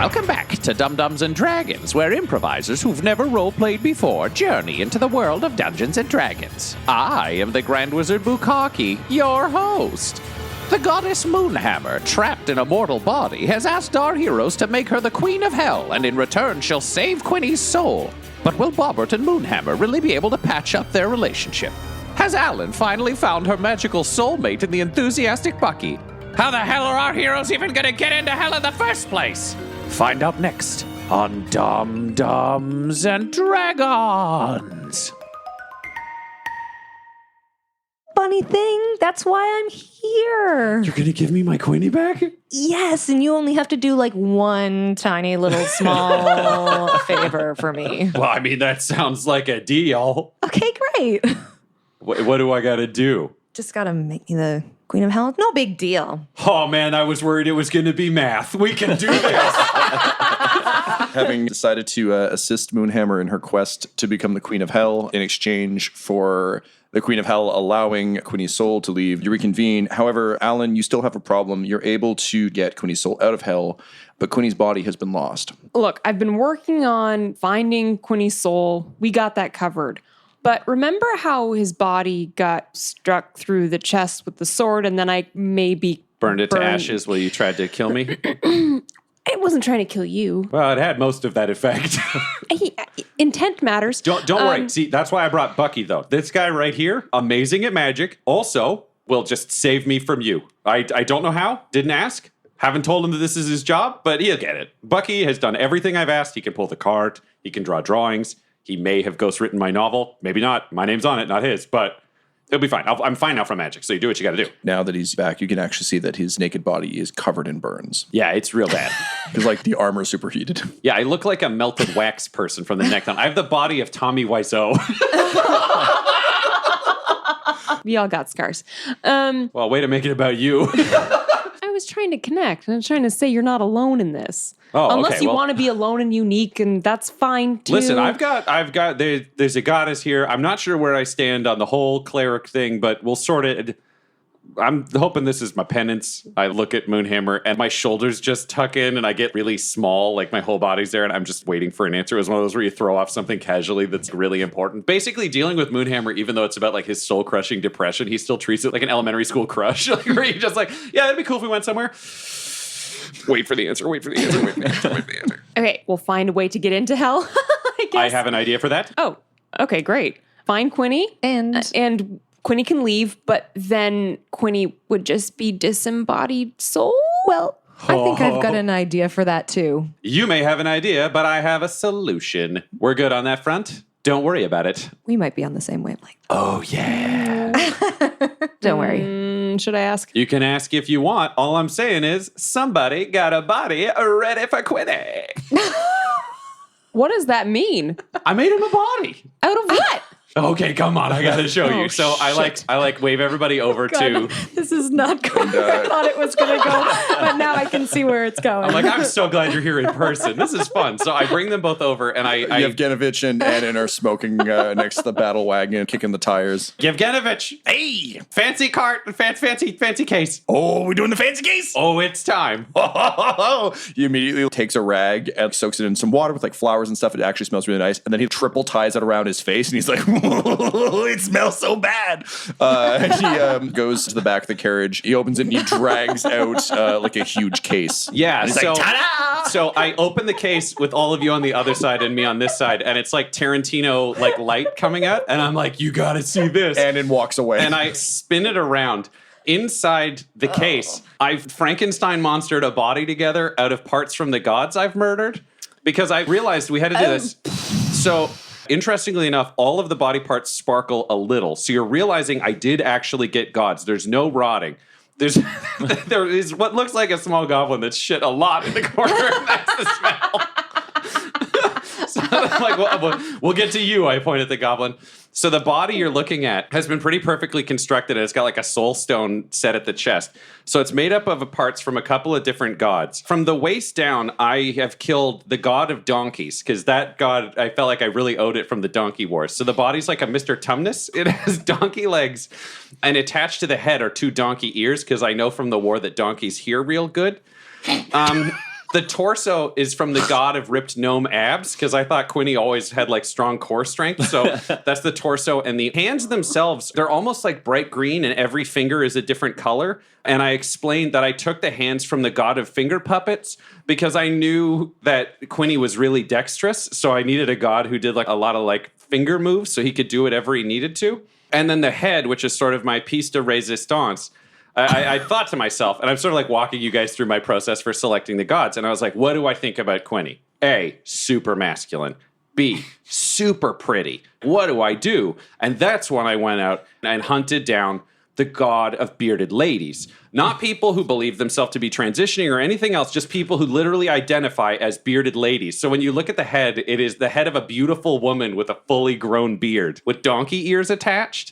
Welcome back to Dum-Dums and Dragons, where improvisers who've never role-played before journey into the world of Dungeons and Dragons. I am the Grand Wizard Bukkake, your host. The goddess Moonhammer, trapped in a mortal body, has asked our heroes to make her the Queen of Hell, and in return she'll save Quinny's soul. But will Bobbert and Moonhammer really be able to patch up their relationship? Has Alan finally found her magical soulmate in the enthusiastic Bucky? How the hell are our heroes even gonna get into hell in the first place? Find out next on Dum-Dums and Dragons. Funny thing, that's why I'm here. You're gonna give me my Queenie back? Yes, and you only have to do like one tiny little small favor for me. Well, I mean, that sounds like a deal. Okay, great. What do I gotta do? Just gotta make me the Queen of Hell. No big deal. Oh man, I was worried it was gonna be math. We can do this. Having decided to assist Moonhammer in her quest to become the Queen of Hell in exchange for the Queen of Hell allowing Quinny's soul to leave, you reconvene. However, Alan, you still have a problem. You're able to get Quinny's soul out of hell, but Quinny's body has been lost. Look, I've been working on finding Quinny's soul. We got that covered. But remember how his body got struck through the chest with the sword and then I maybe Burned it to ashes while you tried to kill me? I wasn't trying to kill you. Well, it had most of that effect. Intent matters. Don't worry. See, that's why I brought Bucky, though. This guy right here, amazing at magic, also will just save me from you. I don't know how, didn't ask. Haven't told him that this is his job, but he'll get it. Bucky has done everything I've asked. He can pull the card. He can draw drawings. He may have ghostwritten my novel. Maybe not. My name's on it, not his, but it'll be fine. I'm fine now from magic, so you do what you got to do. Now that he's back, you can actually see that his naked body is covered in burns. Yeah, it's real bad. Because, like, the armor superheated. Yeah, I look like a melted wax person from the neck down. I have the body of Tommy Wiseau. We all got scars. Well, way to make it about you. I was trying to connect. And I'm trying to say you're not alone in this. Oh, Unless okay, you well, want to be alone and unique, and that's fine too. Listen, there's a goddess here. I'm not sure where I stand on the whole cleric thing, but we'll sort it. I'm hoping this is my penance. I look at Moonhammer and my shoulders just tuck in and I get really small, like my whole body's there and I'm just waiting for an answer. It was one of those where you throw off something casually that's really important. Basically dealing with Moonhammer, even though it's about like his soul crushing depression, he still treats it like an elementary school crush. Like, where you're just like, yeah, it'd be cool if we went somewhere. Wait for the answer, wait for the answer, wait for the answer, wait for the answer. Okay, we'll find a way to get into hell, I guess. I have an idea for that. Oh, okay, great. Find Quinny. And Quinny can leave, but then Quinny would just be disembodied soul? Well, I think I've got an idea for that too. You may have an idea, but I have a solution. We're good on that front. Don't worry about it. We might be on the same wavelength. Oh, yeah. Don't worry. Should I ask? You can ask if you want. All I'm saying is somebody got a body ready for Quinny. What does that mean? I made him a body. Out of what? Okay, come on. I got to show you. So I like wave everybody over to. This is not going I thought it was going to go, but now I can see where it's going. I'm like, I'm so glad you're here in person. This is fun. So I bring them both over and I Yevgenovich and Annan are smoking next to the battle wagon, kicking the tires. Yevgenovich, hey, fancy cart, fancy case. Oh, we're doing the fancy case? Oh, it's time. He immediately takes a rag and soaks it in some water with like flowers and stuff. It actually smells really nice. And then he triple ties it around his face and he's like, it smells so bad. He goes to the back of the carriage. He opens it and he drags out like a huge case. Yeah, and he's like, ta-da! So I open the case with all of you on the other side and me on this side, and it's like Tarantino like light coming out, and I'm like, you gotta see this. And then walks away. And I spin it around. Inside the case, I've Frankenstein monstered a body together out of parts from the gods I've murdered because I realized we had to do this. So interestingly enough, all of the body parts sparkle a little. So you're realizing I did actually get gods. There's no rotting. There is what looks like a small goblin that's shit a lot in the corner. And that's the smell. So I'm like, well, we'll get to you. I point at the goblin. So the body you're looking at has been pretty perfectly constructed, and it's got like a soul stone set at the chest. So it's made up of parts from a couple of different gods. From the waist down, I have killed the god of donkeys, because that god, I felt like I really owed it from the Donkey Wars. So the body's like a Mr. Tumnus. It has donkey legs, and attached to the head are two donkey ears, because I know from the war that donkeys hear real good. The torso is from the god of ripped gnome abs, because I thought Quinny always had like strong core strength. So that's the torso. And the hands themselves, they're almost like bright green, and every finger is a different color. And I explained that I took the hands from the god of finger puppets because I knew that Quinny was really dexterous. So I needed a god who did like a lot of like finger moves so he could do whatever he needed to. And then the head, which is sort of my piece de resistance. I thought to myself, and I'm sort of like walking you guys through my process for selecting the gods. And I was like, what do I think about Quinny? A, super masculine. B, super pretty. What do I do? And that's when I went out and hunted down the god of bearded ladies. Not people who believe themselves to be transitioning or anything else, just people who literally identify as bearded ladies. So when you look at the head, it is the head of a beautiful woman with a fully grown beard with donkey ears attached,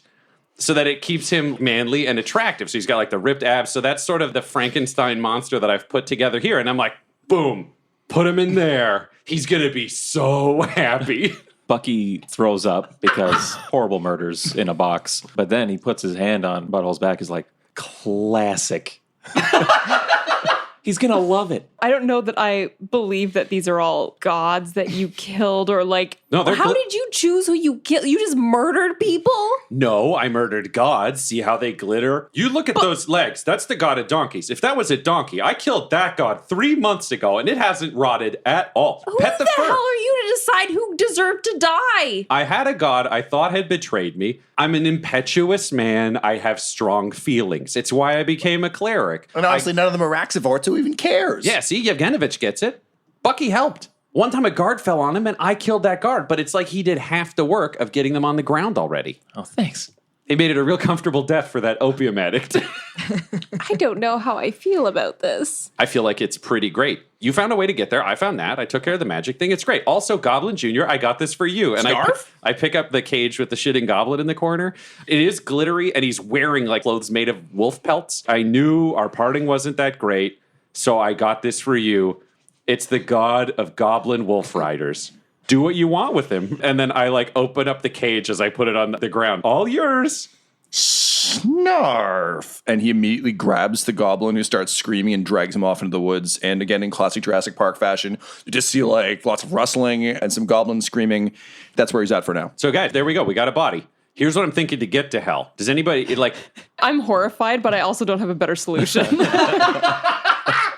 so that it keeps him manly and attractive. So he's got like the ripped abs. So that's sort of the Frankenstein monster that I've put together here. And I'm like, boom, put him in there. He's going to be so happy. Bucky throws up because horrible murders in a box. But then he puts his hand on Butthole's back. He's like, classic. He's going to love it. I don't know that I believe that these are all gods that you killed or like. No, they're How did you choose who you killed? You just murdered people? No, I murdered gods. See how they glitter? You look at those legs. That's the god of donkeys. If that was a donkey, I killed that god 3 months ago, and it hasn't rotted at all. Who Pet the the fur. hell are you to decide who deserved to die? I had a god I thought had betrayed me. I'm an impetuous man. I have strong feelings. It's why I became a cleric. And honestly, none of them are Raxivores, who even cares? Yeah, see, Yevgenovich gets it. Bucky helped. One time a guard fell on him, and I killed that guard, but it's like he did half the work of getting them on the ground already. Oh, thanks. He made it a real comfortable death for that opium addict. I don't know how I feel about this. I feel like it's pretty great. You found a way to get there. I found that. I took care of the magic thing. It's great. Also, Goblin Jr., I got this for you. And I pick up the cage with the shitting goblin in the corner. It is glittery, and he's wearing like clothes made of wolf pelts. I knew our parting wasn't that great, so I got this for you. It's the god of goblin wolf riders. Do what you want with him. And then I like open up the cage as I put it on the ground. All yours. Snarf! And he immediately grabs the goblin, who starts screaming and drags him off into the woods. And again, in classic Jurassic Park fashion, you just see like lots of rustling and some goblins screaming. That's where he's at for now. So guys, there we go. We got a body. Here's what I'm thinking to get to hell. Does anybody like... I'm horrified, but I also don't have a better solution.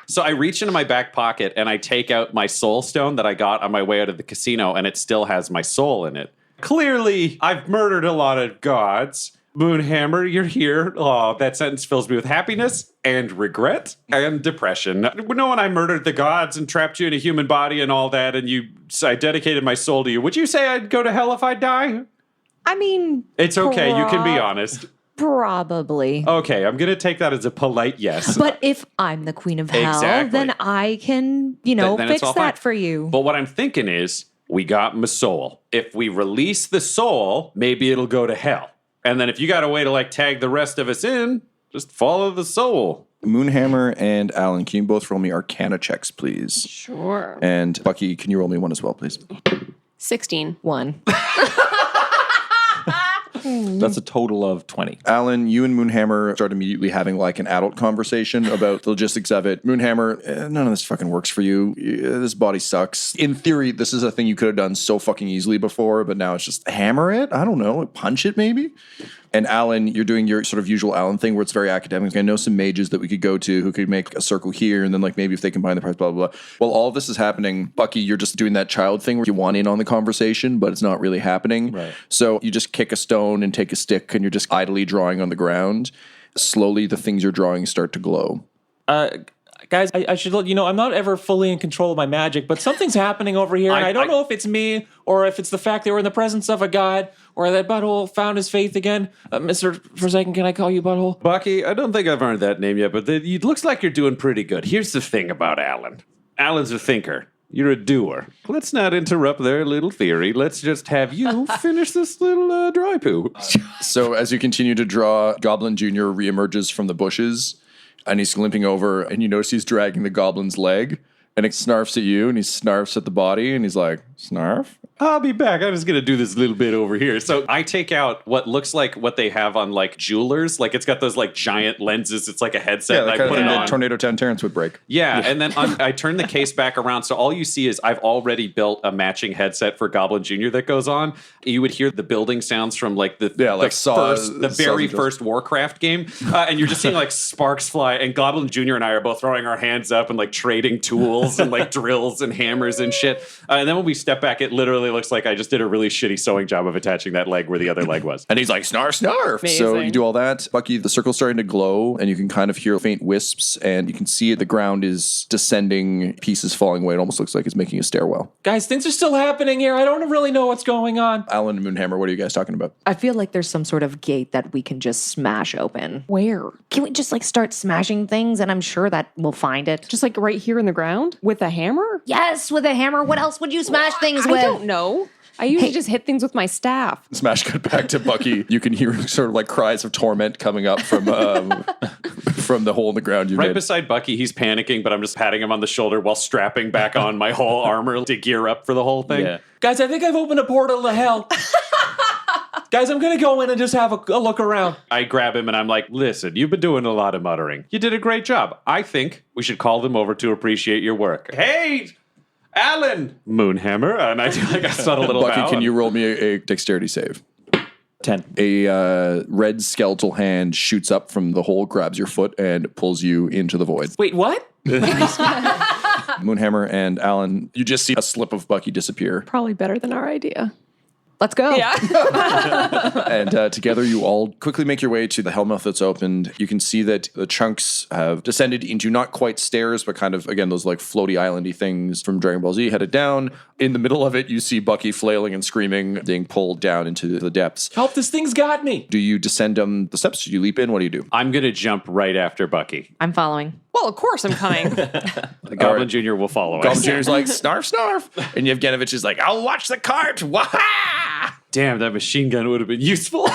So I reach into my back pocket and I take out my soul stone that I got on my way out of the casino, and it still has my soul in it. Clearly, I've murdered a lot of gods. Moonhammer, you're here. Oh, that sentence fills me with happiness and regret and depression. Knowing I murdered the gods and trapped you in a human body and all that, and I dedicated my soul to you, would you say I'd go to hell if I die? I mean, It's okay. You can be honest. probably. Okay, I'm going to take that as a polite yes. But if I'm the queen of hell, Exactly. then I can, then it's fix all that fine. for you. But what I'm thinking is, we got my soul. If we release the soul, maybe it'll go to hell. And then if you got a way to like tag the rest of us in, just follow the soul. Moonhammer and Alan, can you both roll me Arcana checks, please? Sure. And Bucky, can you roll me one as well, please? 16. 1. That's a total of 20. Alan, you and Moonhammer start immediately having like an adult conversation about the logistics of it. Moonhammer, none of this fucking works for you. This body sucks. In theory, this is a thing you could have done so fucking easily before, but now it's just hammer it? I don't know. Punch it maybe? And Alan, you're doing your sort of usual Alan thing where it's very academic. I know some mages that we could go to who could make a circle here, and then like maybe if they combine the parts, blah, blah, blah. While all of this is happening, Bucky, you're just doing that child thing where you want in on the conversation, but it's not really happening. Right. So you just kick a stone and take a stick, and you're just idly drawing on the ground. Slowly, the things you're drawing start to glow. Guys, I should let you know, I'm not ever fully in control of my magic, but something's happening over here, and I don't know if it's me, or if it's the fact that we're in the presence of a god, or that Butthole found his faith again. Mr. Forsaken, can I call you Butthole? Bucky, I don't think I've earned that name yet, but it looks like you're doing pretty good. Here's the thing about Alan. Alan's a thinker. You're a doer. Let's not interrupt their little theory. Let's just have you finish this little dry poo. So as you continue to draw, Goblin Jr. reemerges from the bushes, and he's limping over, and you notice he's dragging the goblin's leg, and it snarfs at you, and he snarfs at the body, and he's like, Snarf? I'll be back. I'm just going to do this little bit over here. So I take out what looks like what they have on like jewelers. Like it's got those like giant lenses. It's like a headset. Yeah, And that I kind of put thing it that on. Tornado Town Terrence would break. Yeah, and then I turn the case back around. So all you see is I've already built a matching headset for Goblin Jr. that goes on. You would hear the building sounds from like the very first Warcraft game. And you're just seeing like sparks fly. And Goblin Jr. and I are both throwing our hands up and like trading tools and like drills and hammers and shit. And then when we step back, it literally looks like I just did a really shitty sewing job of attaching that leg where the other leg was. And he's like, snarf, snarf. Amazing. So you do all that. Bucky, the circle's starting to glow, and you can kind of hear faint wisps, and you can see the ground is descending, pieces falling away. It almost looks like it's making a stairwell. Guys, things are still happening here. I don't really know what's going on. Alan and Moonhammer, what are you guys talking about? I feel like there's some sort of gate that we can just smash open. Where? Can we just like start smashing things and I'm sure that we'll find it? Just like right here in the ground with a hammer? Yes, with a hammer. What else would you smash things with? I don't know. I usually just hit things with my staff. Smash cut back to Bucky. You can hear sort of like cries of torment coming up from from the hole in the ground you Right made. beside Bucky, he's panicking, but I'm just patting him on the shoulder while strapping back on my whole armor to gear up for the whole thing. Yeah. Guys, I think I've opened a portal to hell. Guys, I'm going to go in and just have a look around. I grab him and I'm like, listen, you've been doing a lot of muttering. You did a great job. I think we should call them over to appreciate your work. Hey, Alan! Moonhammer. And I do like a subtle little Bucky, bow. can you roll me a dexterity save? 10. A red skeletal hand shoots up from the hole, grabs your foot, and pulls you into the void. Wait, what? Moonhammer and Alan, you just see a slip of Bucky disappear. Probably better than our idea. Let's go. Yeah. And together you all quickly make your way to the hellmouth that's opened. You can see that the chunks have descended into not quite stairs, but kind of, again, those like floaty islandy things from Dragon Ball Z headed down. In the middle of it, you see Bucky flailing and screaming, being pulled down into the depths. Help, this thing's got me. Do you descend the steps? Do you leap in? What do you do? I'm going to jump right after Bucky. I'm following. Well, of course I'm coming. The Goblin Jr. will follow us. Goblin Jr.'s like, snarf, snarf. And Yevgenovich is like, I'll watch the cart. Wah-ha! Damn, that machine gun would have been useful.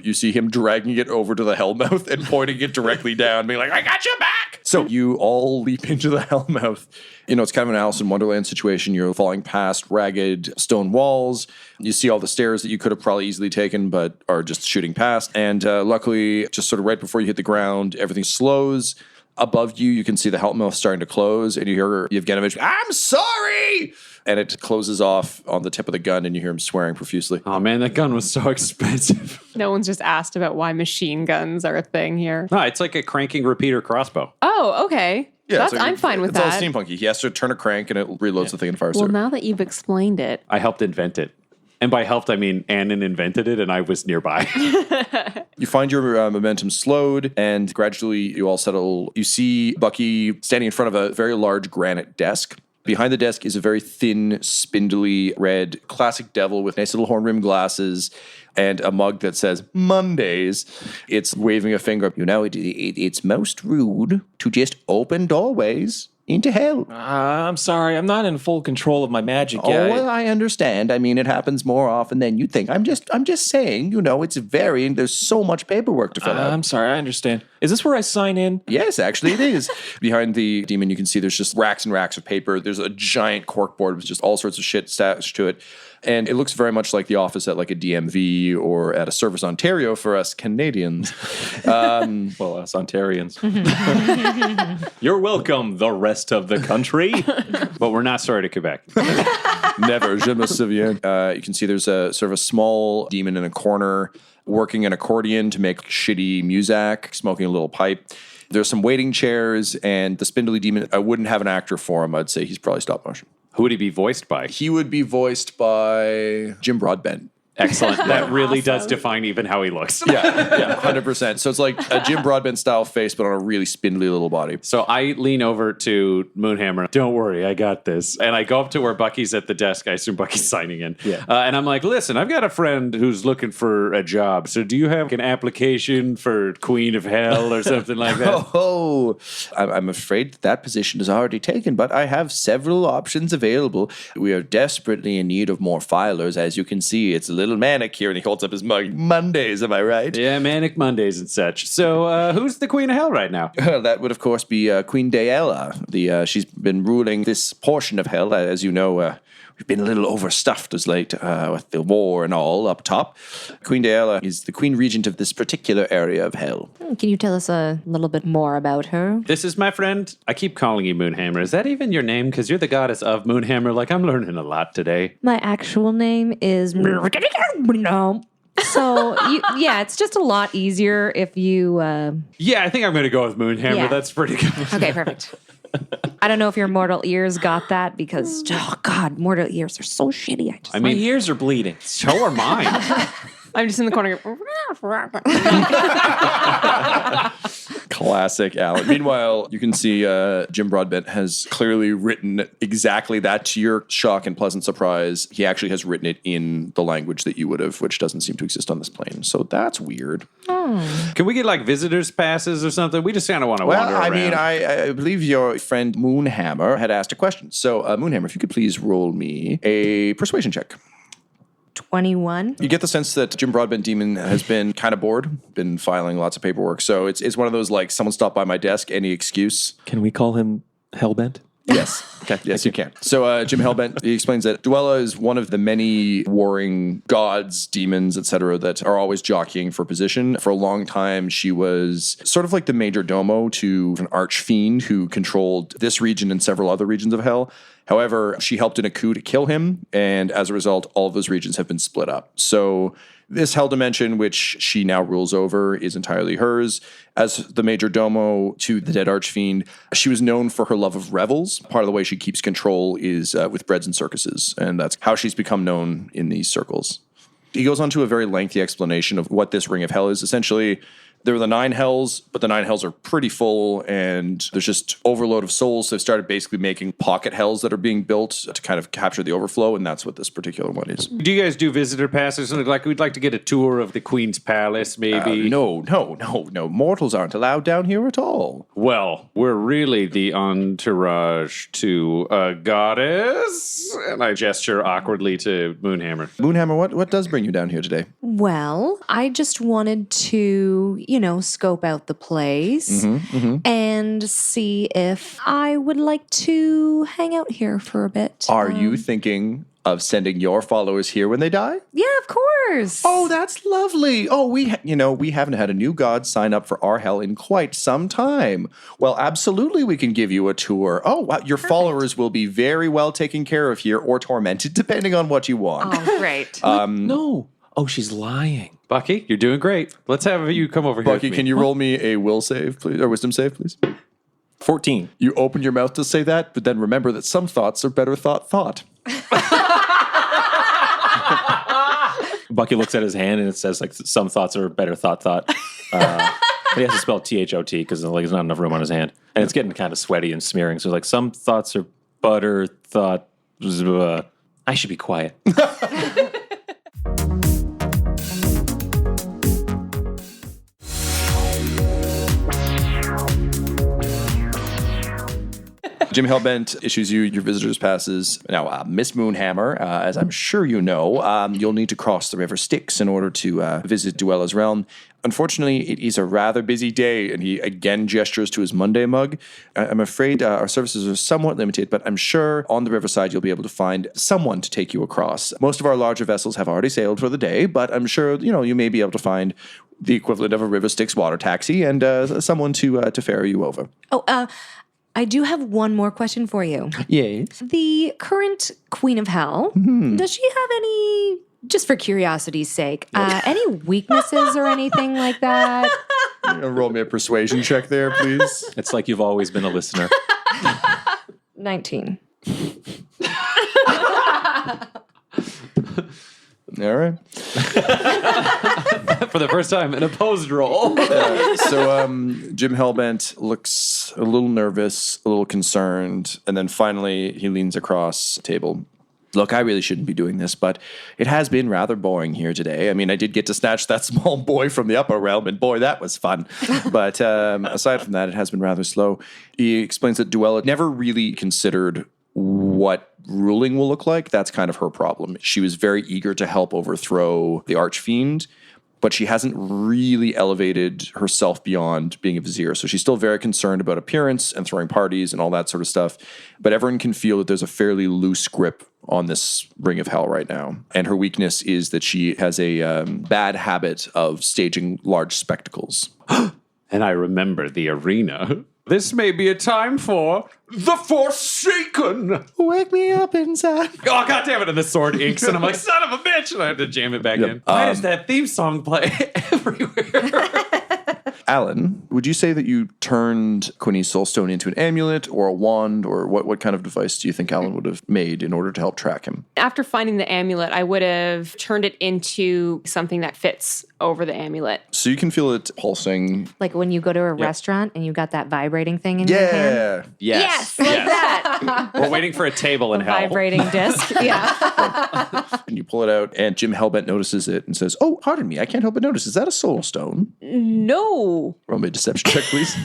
You see him dragging it over to the hellmouth and pointing it directly down, being like, I got you back. So you all leap into the hellmouth. You know, it's kind of an Alice in Wonderland situation. You're falling past ragged stone walls. You see all the stairs that you could have probably easily taken, but are just shooting past. And luckily, just sort of right before you hit the ground, everything slows. Above you, you can see the hellmouth starting to close, and you hear Yevgenovich, I'm sorry! And it closes off on the tip of the gun, and you hear him swearing profusely. Oh man, that gun was so expensive. No one's just asked about why machine guns are a thing here. No, it's like a cranking repeater crossbow. Oh, okay. I'm fine with that. It's all steampunky. He has to turn a crank, and it reloads the thing and fires Well, through. now that you've explained it, I helped invent it. And by helped, I mean Annan invented it and I was nearby. You find your momentum slowed, and gradually you all settle. You see Bucky standing in front of a very large granite desk. Behind the desk is a very thin, spindly red classic devil with nice little horn-rimmed glasses and a mug that says Mondays. It's waving a finger. You know, it's most rude to just open doorways into hell. I'm sorry. I'm not in full control of my magic yet. Oh, well, I understand. I mean, it happens more often than you think. I'm just saying, you know, it's varying. There's so much paperwork to fill out. I'm sorry. I understand. Is this where I sign in? Yes, actually it is. Behind the demon, you can see there's just racks and racks of paper. There's a giant corkboard with just all sorts of shit stashed to it. And it looks very much like the office at like a DMV or at a Service Ontario for us Canadians. Well, us Ontarians. You're welcome, the rest of the country. But we're not sorry to Quebec. Never. Je me souviens. You can see there's a sort of a small demon in a corner working an accordion to make shitty music, smoking a little pipe. There's some waiting chairs, and the spindly demon, I wouldn't have an actor for him. I'd say he's probably stop motion. Who would he be voiced by? He would be voiced by Jim Broadbent. Excellent. That really does define even how he looks. Yeah, 100%. So it's like a Jim Broadbent style face, but on a really spindly little body. So I lean over to Moonhammer. Don't worry, I got this. And I go up to where Bucky's at the desk. I assume Bucky's signing in. Yeah. And I'm like, listen, I've got a friend who's looking for a job. So do you have an application for Queen of Hell or something like that? Oh, I'm afraid that position is already taken, but I have several options available. We are desperately in need of more filers. As you can see, it's a little manic here, and he holds up his mug. Mondays, am I right? Yeah, Manic Mondays and such. So who's the Queen of Hell right now? That would, of course, be Queen Daella. She's been ruling this portion of hell. As you know, we we've been a little overstuffed as late with the war and all up top. Queen Daella is the queen regent of this particular area of hell. Can you tell us a little bit more about her? This is my friend. I keep calling you Moonhammer. Is that even your name? Because you're the goddess of Moonhammer. Like, I'm learning a lot today. My actual name is... So, it's just a lot easier if you... Yeah, I think I'm going to go with Moonhammer. Yeah. That's pretty good. Okay, perfect. I don't know if your mortal ears got that because, oh God, mortal ears are so shitty. I My mean, ears are bleeding. so are mine. I'm just in the corner. Classic Alan. Meanwhile, you can see Jim Broadbent has clearly written exactly that, to your shock and pleasant surprise. He actually has written it in the language that you would have, which doesn't seem to exist on this plane. So that's weird. Can we get like visitors passes or something? We just kind of want to wander around. I mean, I believe your friend Moonhammer had asked a question. So, Moonhammer, if you could please roll me a persuasion check. 21. You get the sense that Jim Broadbent Demon has been kind of bored, been filing lots of paperwork. So it's one of those, like, someone stopped by my desk, any excuse. Can we call him Hellbent? Yes. Okay. Yes, you can. So Jim Hellbent, he explains that Dwella is one of the many warring gods, demons, etc., that are always jockeying for position. For a long time, she was sort of like the major domo to an archfiend who controlled this region and several other regions of hell. However, she helped in a coup to kill him, and as a result, all of those regions have been split up. So this hell dimension, which she now rules over, is entirely hers. As the major domo to the dead archfiend, she was known for her love of revels. Part of the way she keeps control is with breads and circuses, and that's how she's become known in these circles. He goes on to a very lengthy explanation of what this ring of hell is. Essentially, there are the 9 hells, but the 9 hells are pretty full, and there's just overload of souls. So they've started basically making pocket hells that are being built to kind of capture the overflow, and that's what this particular one is. Do you guys do visitor passes? Like, we'd like to get a tour of the Queen's Palace, maybe. No. Mortals aren't allowed down here at all. Well, we're really the entourage to a goddess. And I gesture awkwardly to Moonhammer. Moonhammer, what does bring you down here today? Well, I just wanted to, scope out the place and see if I would like to hang out here for a bit. Are you thinking of sending your followers here when they die? Yeah, of course. Oh, that's lovely. Oh, we haven't had a new god sign up for our hell in quite some time. Well, absolutely, we can give you a tour. Oh, wow, your followers will be very well taken care of here, or tormented, depending on what you want. Oh, great. No. Oh, she's lying. Bucky, you're doing great. Let's have you come over here. Bucky, can you roll me a will save, please, or wisdom save, please? 14. You open your mouth to say that, but then remember that some thoughts are better thought. Bucky looks at his hand and it says, like, some thoughts are better thought. But he has to spell THOT because there's not enough room on his hand. And it's getting kind of sweaty and smearing. So, like, some thoughts are butter thought. I should be quiet. Jim Hellbent issues you your visitor's passes. Now, Miss Moonhammer, as I'm sure you know, you'll need to cross the River Styx in order to visit Dwella's realm. Unfortunately, it is a rather busy day, and he again gestures to his Monday mug. I'm afraid our services are somewhat limited, but I'm sure on the riverside you'll be able to find someone to take you across. Most of our larger vessels have already sailed for the day, but I'm sure you may be able to find the equivalent of a River Styx water taxi and someone to ferry you over. I do have one more question for you. Yes. The current Queen of Hell, does she have any, just for curiosity's sake, any weaknesses or anything like that? Roll me a persuasion check there, please. It's like you've always been a listener. 19. All right. For the first time, an opposed roll. So Jim Hellbent looks a little nervous, a little concerned, and then finally he leans across the table. Look, I really shouldn't be doing this, but it has been rather boring here today. I mean, I did get to snatch that small boy from the upper realm, and boy, that was fun. But aside from that, it has been rather slow. He explains that Dwella never really considered what ruling will look like. That's kind of her problem. She was very eager to help overthrow the archfiend, but she hasn't really elevated herself beyond being a vizier. So she's still very concerned about appearance and throwing parties and all that sort of stuff. But everyone can feel that there's a fairly loose grip on this Ring of Hell right now. And her weakness is that she has a bad habit of staging large spectacles. And I remember the arena. This may be a time for the Forsaken. Wake me up inside. Oh, God damn it. And the sword inks. And I'm like, son of a bitch. And I have to jam it back in. Why does that theme song play everywhere? Alan, would you say that you turned Quinny's soulstone into an amulet or a wand, or what kind of device do you think Alan would have made in order to help track him? After finding the amulet, I would have turned it into something that fits over the amulet. So you can feel it pulsing. Like when you go to a restaurant and you got that vibrating thing in your hand. Yeah. Yes, like that. We're waiting for a table in hell. Vibrating disc. Yeah. And you pull it out, and Jim Hellbent notices it and says, "Oh, pardon me, I can't help but notice. Is that a soulstone?" No. Roll me a deception check, please.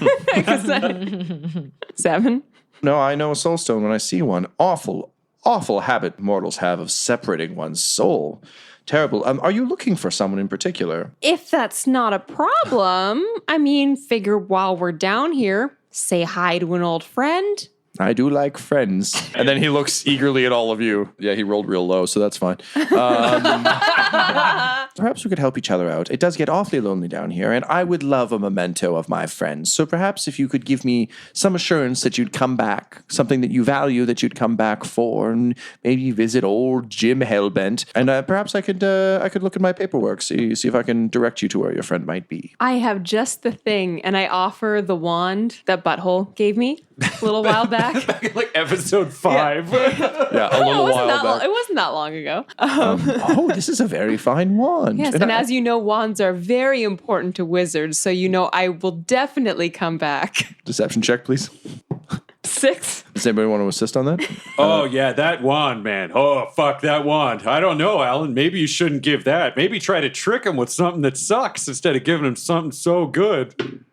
7. No, I know a soulstone when I see one. Awful habit mortals have of separating one's soul. Terrible. Are you looking for someone in particular? If that's not a problem, I mean, figure while we're down here, say hi to an old friend. I do like friends. And then he looks eagerly at all of you. Yeah, he rolled real low, so that's fine. Perhaps we could help each other out. It does get awfully lonely down here, and I would love a memento of my friends. So perhaps if you could give me some assurance that you'd come back, something that you value that you'd come back for, and maybe visit old Jim Hellbent. And perhaps I could look at my paperwork, see if I can direct you to where your friend might be. I have just the thing, and I offer the wand that Butthole gave me a little while back. Back in like episode 5. Yeah, a little while back. It wasn't that long ago. Oh, this is a very fine wand. Yes, and as you know, wands are very important to wizards, so you know I will definitely come back. Deception check, please. 6. Does anybody want to assist on that? Oh, yeah, that wand, man. Oh, fuck that wand. I don't know, Alan. Maybe you shouldn't give that. Maybe try to trick him with something that sucks instead of giving him something so good.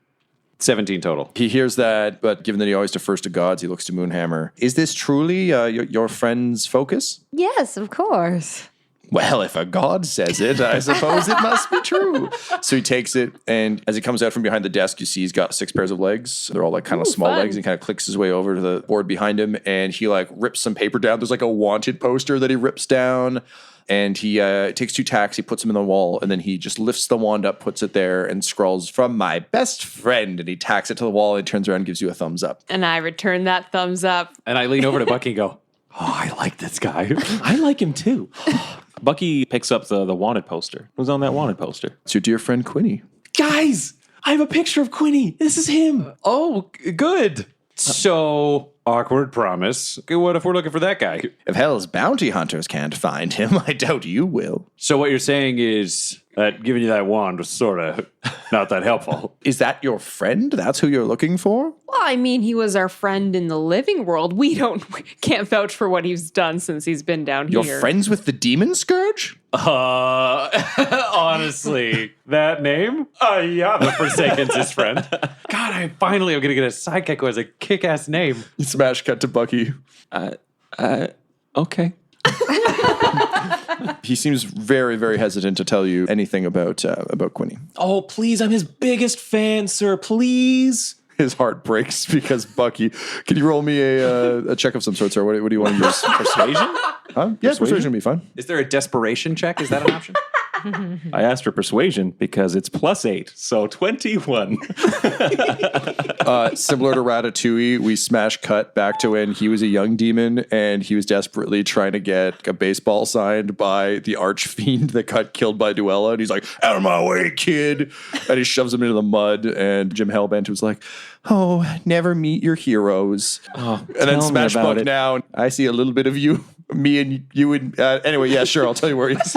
17 total. He hears that, but given that he always defers to gods, he looks to Moonhammer. Is this truly your friend's focus? Yes, of course. Well, if a god says it, I suppose it must be true. So he takes it, and as he comes out from behind the desk, you see he's got 6 pairs of legs. They're all like kind of small fun. legs. He kind of clicks his way over to the board behind him, and he like rips some paper down. There's like a wanted poster that he rips down. And he takes 2 tacks, he puts them in the wall, and then he just lifts the wand up, puts it there, and scrawls, "From my best friend," and he tacks it to the wall and turns around and gives you a thumbs up. And I return that thumbs up. And I lean over to Bucky and go, oh, I like this guy. I like him too. Bucky picks up the wanted poster. Who's on that wanted poster? It's your dear friend Quinny. Guys, I have a picture of Quinny. This is him. Oh, good. So, awkward promise. Okay, what if we're looking for that guy? If hell's bounty hunters can't find him, I doubt you will. So what you're saying is that giving you that wand was sort of not that helpful. Is that your friend? That's who you're looking for? Well, I mean, he was our friend in the living world. We can't vouch for what he's done since he's been down You're here. friends with the demon scourge? Honestly, that name? Yeah, the Forsaken's his friend. God, I'm going to get a sidekick who has a kick-ass name. Smash cut to Bucky. Okay. He seems very, very hesitant to tell you anything about Quinny. Oh, please, I'm his biggest fan, sir. Please. His heart breaks because Bucky. Can you roll me a check of some sort, sir? What do you want to use? Persuasion? Huh? Yeah, persuasion would be fine. Is there a desperation check? Is that an option? I asked for persuasion because it's +8, so 21. Similar to Ratatouille, we smash cut back to when he was a young demon and he was desperately trying to get a baseball signed by the archfiend that got killed by Duella. And he's like, "Out of my way, kid." And he shoves him into the mud. And Jim Hellbent was like, "Oh, never meet your heroes." And then tell me smash about book it. now. I see a little bit of you, me and you. And anyway, yeah, sure. I'll tell you where he is.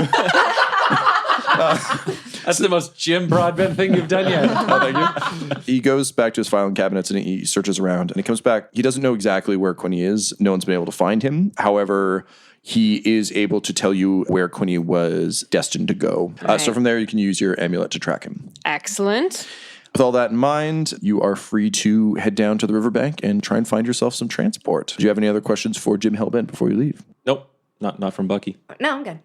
That's the most Jim Broadbent thing you've done yet. Oh, thank you. He goes back to his filing cabinets and he searches around and he comes back. He doesn't know exactly where Quinny is. No one's been able to find him. However, he is able to tell you where Quinny was destined to go. Right. So from there, you can use your amulet to track him. Excellent. With all that in mind, you are free to head down to the riverbank and try and find yourself some transport. Do you have any other questions for Jim Hellbent before you leave? Nope, not from Bucky. No, I'm good.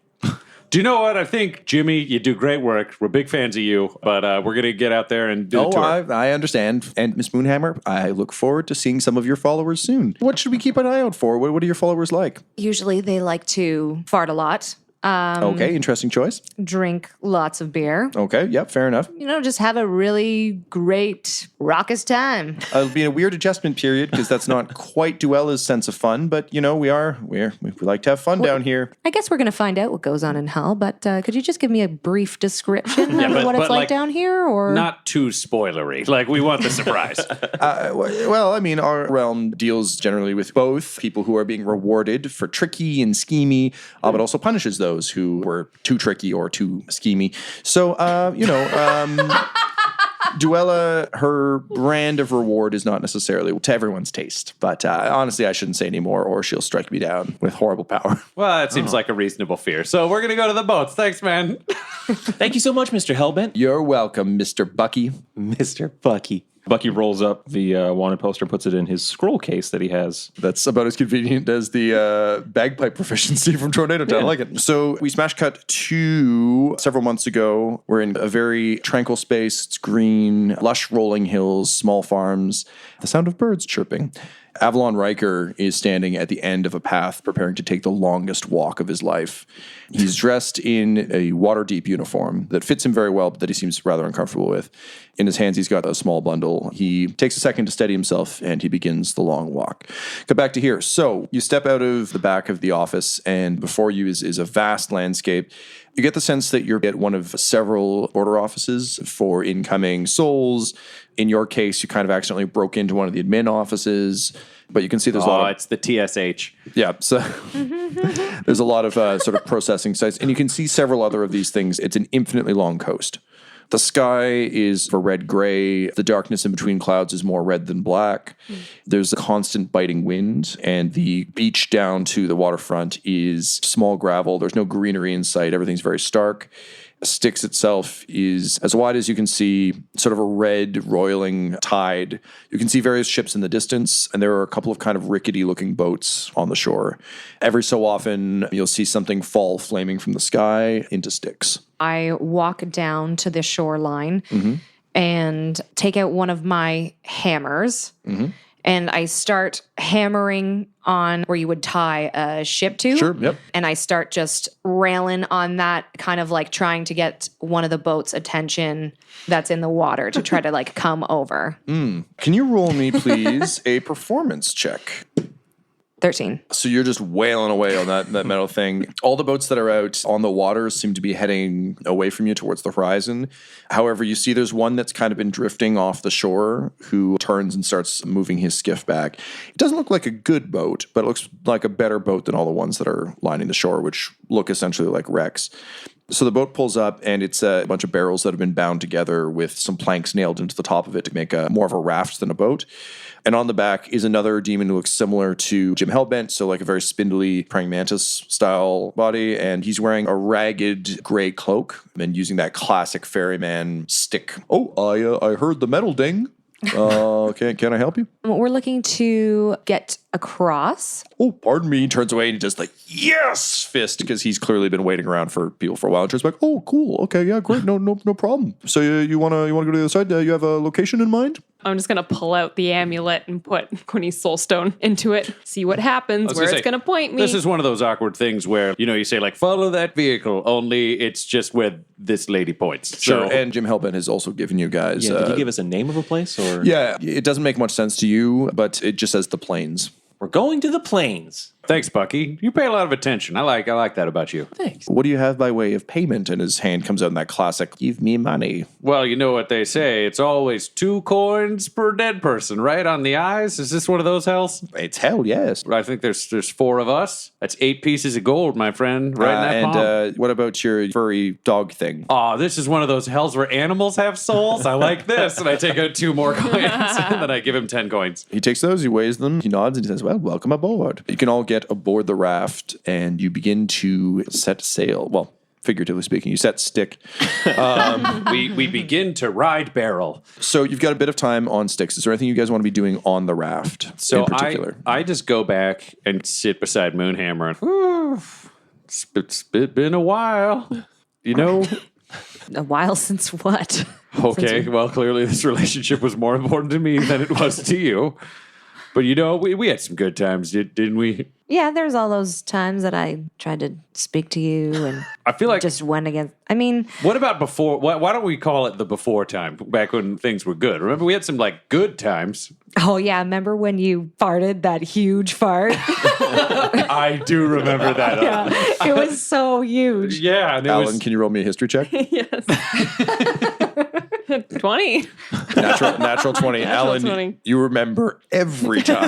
Do you know what? I think, Jimmy, you do great work. We're big fans of you, but we're going to get out there and do the tour. I understand. And Miss Moonhammer, I look forward to seeing some of your followers soon. What should we keep an eye out for? What are your followers like? Usually they like to fart a lot, Okay, interesting choice. drink lots of beer, Okay, yep, fair enough. just have a really great raucous time. It'll be a weird adjustment period because that's not quite Duella's sense of fun, but we like to have fun down here. I guess we're going to find out what goes on in hell, but could you just give me a brief description of but- what it's but, like down here? Or Not too spoilery. Like, we want the surprise. Well, I mean, our realm deals generally with both people who are being rewarded for tricky and schemy, but also punishes those who were too tricky or too schemy. So, Duella, her brand of reward is not necessarily to everyone's taste. But honestly, I shouldn't say any more or she'll strike me down with horrible power. Well, that seems like a reasonable fear. So we're going to go to the boats. Thanks, man. Thank you so much, Mr. Hellbent. You're welcome, Mr. Bucky. Mr. Bucky. Bucky rolls up the wanted poster, puts it in his scroll case that he has. That's about as convenient as the bagpipe proficiency from Tornado Town. I like it. So we smash cut to several months ago. We're in a very tranquil space. It's green, lush rolling hills, small farms, the sound of birds chirping. Avalon Riker is standing at the end of a path, preparing to take the longest walk of his life. He's dressed in a water-deep uniform that fits him very well, but that he seems rather uncomfortable with. In his hands, he's got a small bundle. He takes a second to steady himself, and he begins the long walk. Go back to here. So you step out of the back of the office, and before you is a vast landscape. You get the sense that you're at one of several order offices for incoming souls. In your case, you kind of accidentally broke into one of the admin offices, but you can see there's a lot of... it's the TSH. Yeah, so there's a lot of sort of processing sites, and you can see several other of these things. It's an infinitely long coast. The sky is for red-gray. The darkness in between clouds is more red than black. There's a constant biting wind, and the beach down to the waterfront is small gravel. There's no greenery in sight. Everything's very stark. Styx itself is as wide as you can see, sort of a red roiling tide. You can see various ships in the distance, and there are a couple of kind of rickety-looking boats on the shore. Every so often, you'll see something fall flaming from the sky into Styx. I walk down to the shoreline and take out one of my hammers. And I start hammering on where you would tie a ship to. Sure, yep. And I start just railing on that, kind of like trying to get one of the boat's attention that's in the water to try to like come over. Can you roll me, please, a performance check? 13. So you're just wailing away on that metal thing. All the boats that are out on the water seem to be heading away from you towards the horizon. However, you see there's one that's kind of been drifting off the shore who turns and starts moving his skiff back. It doesn't look like a good boat, but it looks like a better boat than all the ones that are lining the shore, which look essentially like wrecks. So the boat pulls up, and it's a bunch of barrels that have been bound together with some planks nailed into the top of it to make more of a raft than a boat. And on the back is another demon who looks similar to Jim Hellbent, so like a very spindly praying mantis style body. And he's wearing a ragged gray cloak and using that classic ferryman stick. Oh, I heard the metal ding. Can I help you? We're looking to get across. Oh, pardon me. He turns away and he just like, yes, fist, because he's clearly been waiting around for people for a while. And turns back, oh, cool. Okay, yeah, great. No problem. So you wanna go to the other side? You have a location in mind? I'm just going to pull out the amulet and put Quinny's soulstone into it, see what happens, where it's going to point me. This is one of those awkward things where, you say like, follow that vehicle, only it's just where this lady points. Sure. So, And Jim Hellbent has also given you guys... Yeah, did he give us a name of a place? Or Yeah, it doesn't make much sense to you, but it just says the Plains. We're going to the plains. thanks, Bucky. You pay a lot of attention. I like that about you. Thanks. What do you have by way of payment? And his hand comes out in that classic, give me money. Well, you know what they say. It's always 2 coins per dead person, right? On the eyes. Is this one of those hells? It's hell, yes. I think there's 4 of us. That's 8 pieces of gold, my friend. Right in that palm. What about your furry dog thing? Oh, this is one of those hells where animals have souls. I like this. And I take out 2 more coins and then I give him 10 coins. He takes those, he weighs them, he nods, and he says, well, welcome aboard. You can all get aboard the raft, and you begin to set sail. Well, figuratively speaking, you set stick. We begin to ride barrel. So you've got a bit of time on Styx. Is there anything you guys want to be doing on the raft So in particular? I just go back and sit beside Moonhammer and It's been a while. You know? A while since what? Okay, well, clearly this relationship was more important to me than it was to you. But you know, we had some good times, didn't we? Yeah, there's all those times that I tried to speak to you and I feel like just went against. I mean, what about before? Why don't we call it the before time? Back when things were good. Remember, we had some like good times. oh yeah, remember when you farted that huge fart? I do remember that. Yeah, it was so huge. Yeah, and it Alan, was, can you roll me a history check? Yes. 20. Natural 20. Alan, 20. you remember every time.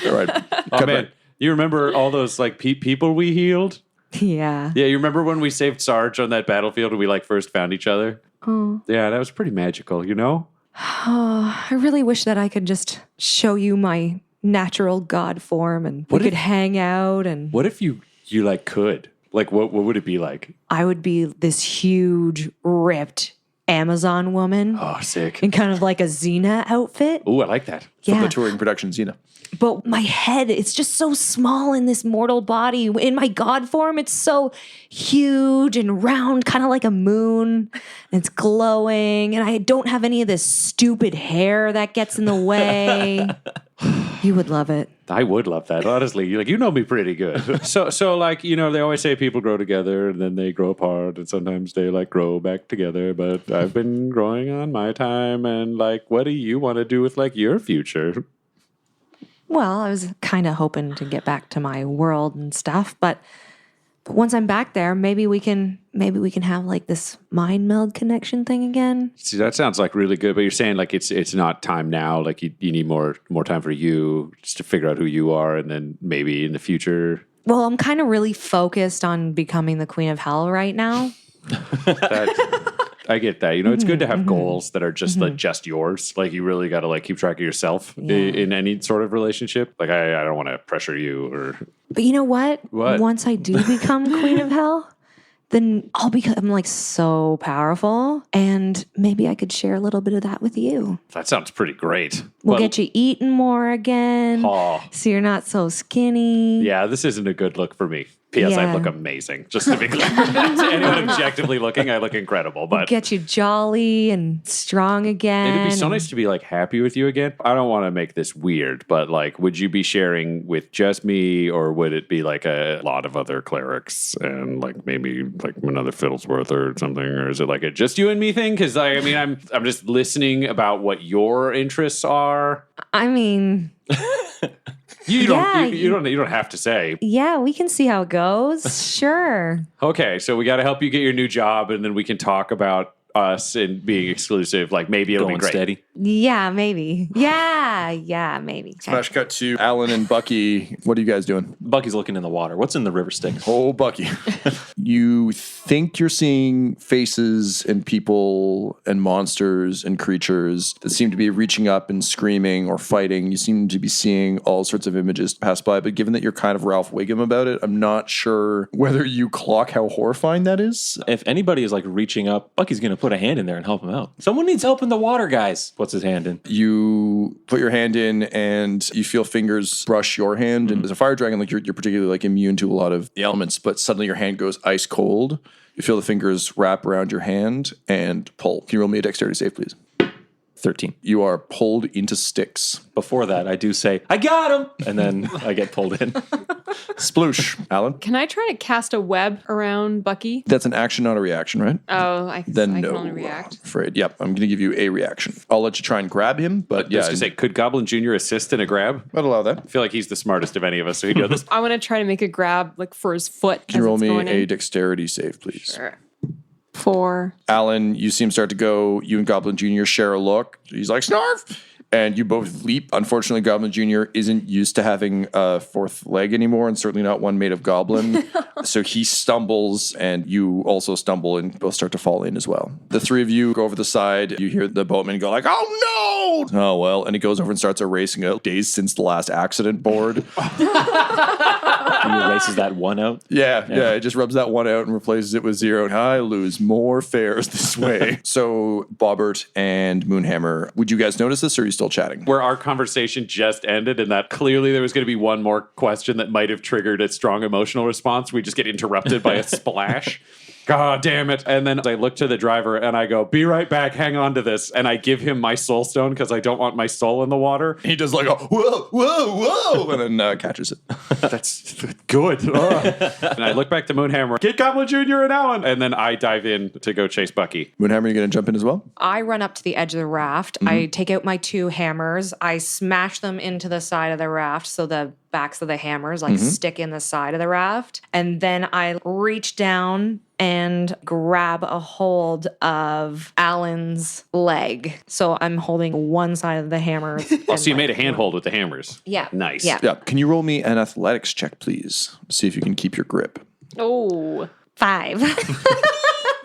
All right. oh man, you remember all those like people we healed? Yeah. Yeah, you remember when we saved Sarge on that battlefield and we like first found each other? Oh. Yeah, that was pretty magical. You know? Oh, I really wish that I could just show you my natural God form and we could hang out and What if you like could? Like what would it be like? I would be this huge, ripped Amazon woman Oh, sick. in kind of like a Xena outfit. Ooh, I like that. From Yeah. the touring production Xena. But my head, it's just so small in this mortal body. In my God form, it's so huge and round, kind of like a moon. And it's glowing. And I don't have any of this stupid hair that gets in the way. You would love it. I would love that, honestly. You know me pretty good. So like, you know, they always say people grow together and then they grow apart and sometimes they like grow back together. But I've been growing on my time and like, what do you want to do with like your future? Well, I was kind of hoping to get back to my world and stuff, but once I'm back there, maybe we can have like this mind meld connection thing again. See, that sounds like really good, but you're saying like it's not time now. Like you need more time for you just to figure out who you are, and then maybe in the future. Well, I'm kind of really focused on becoming the Queen of Hell right now. I get that. You know, it's good to have goals that are just like just yours. Like you really got to like keep track of yourself in any sort of relationship. Like I don't want to pressure you or. But you know what? What? Once I do become Queen of Hell, then I'll become like so powerful, and maybe I could share a little bit of that with you. That sounds pretty great. We'll But- get you eating more again, Oh. so you're not so skinny. Yeah, this isn't a good look for me. P.S. I Yeah. look amazing. Just to be clear. To anyone objectively looking, I look incredible. But Get you jolly and strong again. it'd be so nice to be like happy with you again. I don't want to make this weird, but like, would you be sharing with just me, or would it be like a lot of other clerics and like maybe like another Fiddlesworth or something, or is it like a just you and me thing? Because I mean, I'm just listening about what your interests are. I mean, You Yeah, don't you don't have to say. yeah, we can see how it goes. Sure. Okay, so we got to help you get your new job, and then we can talk about us and being exclusive. Like maybe it'll Going be great. steady. Yeah, maybe. Yeah, maybe. Smash cut to Alan and Bucky. What are you guys doing? Bucky's looking in the water. What's in the river stick? Oh, Bucky. You think you're seeing faces and people and monsters and creatures that seem to be reaching up and screaming or fighting. You seem to be seeing all sorts of images pass by, but given that you're kind of Ralph Wiggum about it, I'm not sure whether you clock how horrifying that is. If anybody is like reaching up, Bucky's going to put a hand in there and help him out. Someone needs help in the water, guys. Puts his hand in. You put your hand in and you feel fingers brush your hand. And as a fire dragon, like you're particularly like immune to a lot of the elements, but suddenly your hand goes ice cold. You feel the fingers wrap around your hand and pull. Can you roll me a dexterity save, please? 13. You are pulled into sticks. Before that, I do say, I got him! And then I get pulled in. Sploosh. Alan? Can I try to cast a web around Bucky? That's an action, not a reaction, right? Oh, I Then no. can only react. I'm afraid. Yep, I'm going to give you a reaction. I'll let you try and grab him, but Yeah, yeah, to say, could Goblin Jr. assist in a grab? I'd allow that. I feel like he's the smartest of any of us, so he'd know this. I want to try to make a grab like for his foot. Can you as roll it's me going a in. dexterity save, please? Sure. 4. Alan, you see him start to go. You and Goblin Jr. share a look. He's like, Snarf! And you both leap. Unfortunately, Goblin Jr. isn't used to having a fourth leg anymore, and certainly not one made of goblin. So he stumbles, and you also stumble and both start to fall in as well. The three of you go over the side. You hear the boatman go like, oh no! Oh well. And he goes over and starts erasing a days since the last accident board. He erases that one out. Yeah, it just rubs that one out and replaces it with 0. And I lose more fares this way. So, Bobbert and Moonhammer, would you guys notice this, or are you still still chatting. Where our conversation just ended, and that clearly there was going to be one more question that might have triggered a strong emotional response. We just get interrupted by a splash. God damn it. And then I look to the driver and I go, be right back, hang on to this. And I give him my soul stone because I don't want my soul in the water. He does like a whoa, whoa, whoa, and then catches it. That's good. And I look back to Moonhammer, get Goblin Jr. and Alan. And then I dive in to go chase Bucky. Moonhammer, you going to jump in as well? I run up to the edge of the raft. I take out my 2 hammers. I smash them into the side of the raft so the backs of the hammers like stick in the side of the raft. And then I reach down and grab a hold of Alan's leg. So I'm holding one side of the hammer. Oh, so you made a handhold with the hammers. Yeah. Nice. Yeah. Yeah. Can you roll me an athletics check, please? See if you can keep your grip. Oh. 5.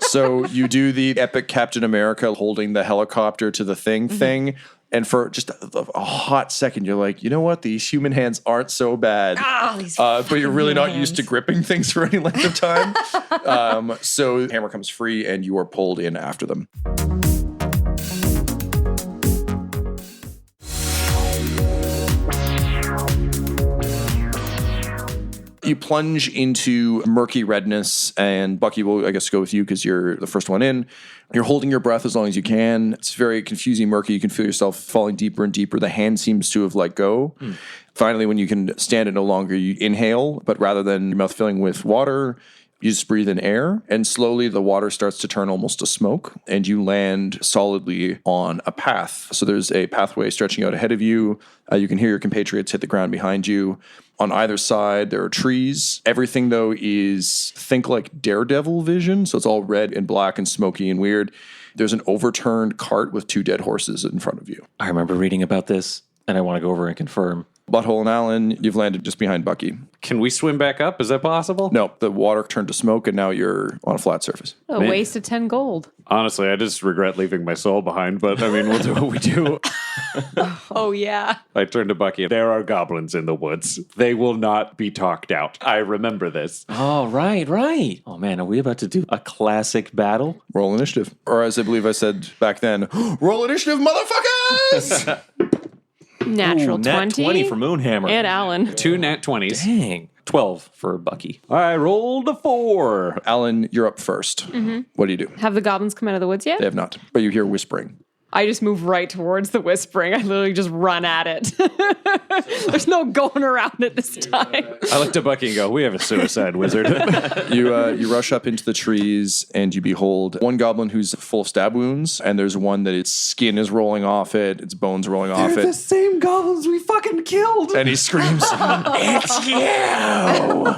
So you do the epic Captain America holding the helicopter to the thing. And for just a hot second, you're like, you know what? These human hands aren't so bad. But you're really not used to gripping things for any length of time. So the hammer comes free and you are pulled in after them. You plunge into murky redness, and Bucky will, I guess, go with you because you're the first one in. You're holding your breath as long as you can. It's very confusing, murky. You can feel yourself falling deeper and deeper. The hand seems to have let go. Finally, when you can stand it no longer, you inhale, but rather than your mouth filling with water, you just breathe in air, and slowly the water starts to turn almost to smoke, and you land solidly on a path. So there's a pathway stretching out ahead of you. You can hear your compatriots hit the ground behind you. On either side, there are trees. Everything, though, is, think like Daredevil vision. So it's all red and black and smoky and weird. There's an overturned cart with 2 dead horses in front of you. I remember reading about this, and I want to go over and confirm. Butthole and Alan, you've landed just behind Bucky. Can we swim back up? Is that possible? No, the water turned to smoke, and now you're on a flat surface. A waste of 10 gold. Honestly, I just regret leaving my soul behind, but I mean, we'll do what we do. Oh, yeah. I turn to Bucky. There are goblins in the woods. They will not be talked out. I remember this. Oh, right. Oh, man, are we about to do a classic battle? Roll initiative. Or as I believe I said back then, roll initiative, motherfuckers! Natural Nat 20. 20 for Moonhammer. And Alan. 2 nat 20s. Dang. 12 for Bucky. I rolled a 4. Alan, you're up first. What do you do? Have the goblins come out of the woods yet? They have not, but you hear whispering. I just move right towards the whispering. I literally just run at it. There's no going around it this time. I look to Bucky and go, we have a suicide wizard. You rush up into the trees and you behold one goblin who's full of stab wounds, and there's one that its skin is rolling off it, its bones rolling off it. same goblins we fucking killed. And he screams, "It's you!"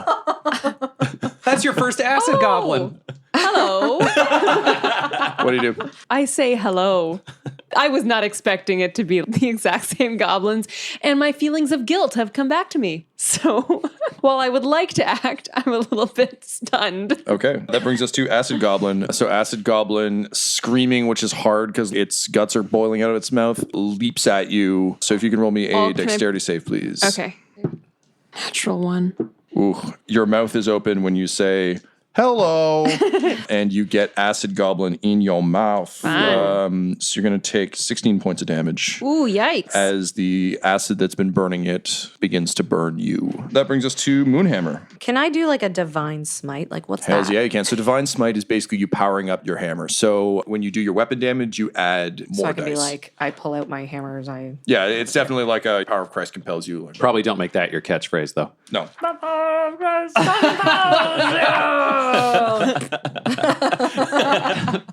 That's your first acid goblin. Hello. What do you do? I say hello. I was not expecting it to be the exact same goblins, and my feelings of guilt have come back to me. So while I would like to act, I'm a little bit stunned. Okay, that brings us to Acid Goblin. So Acid Goblin, screaming, which is hard because its guts are boiling out of its mouth, leaps at you. So if you can roll me a dexterity save, please. Okay. Natural 1. Ooh, your mouth is open when you say, hello, and you get Acid Goblin in your mouth. So you're going to take 16 points of damage. Ooh, yikes. As the acid that's been burning it begins to burn you. That brings us to Moonhammer. Can I do like a divine smite? Like what's Hells that? yeah, you can. So Divine Smite is basically you powering up your hammer. So when you do your weapon damage, you add more So I can dice. be like, I pull out my hammers. Yeah, it's definitely like a power of Christ compels you. Probably don't make that your catchphrase, though. No.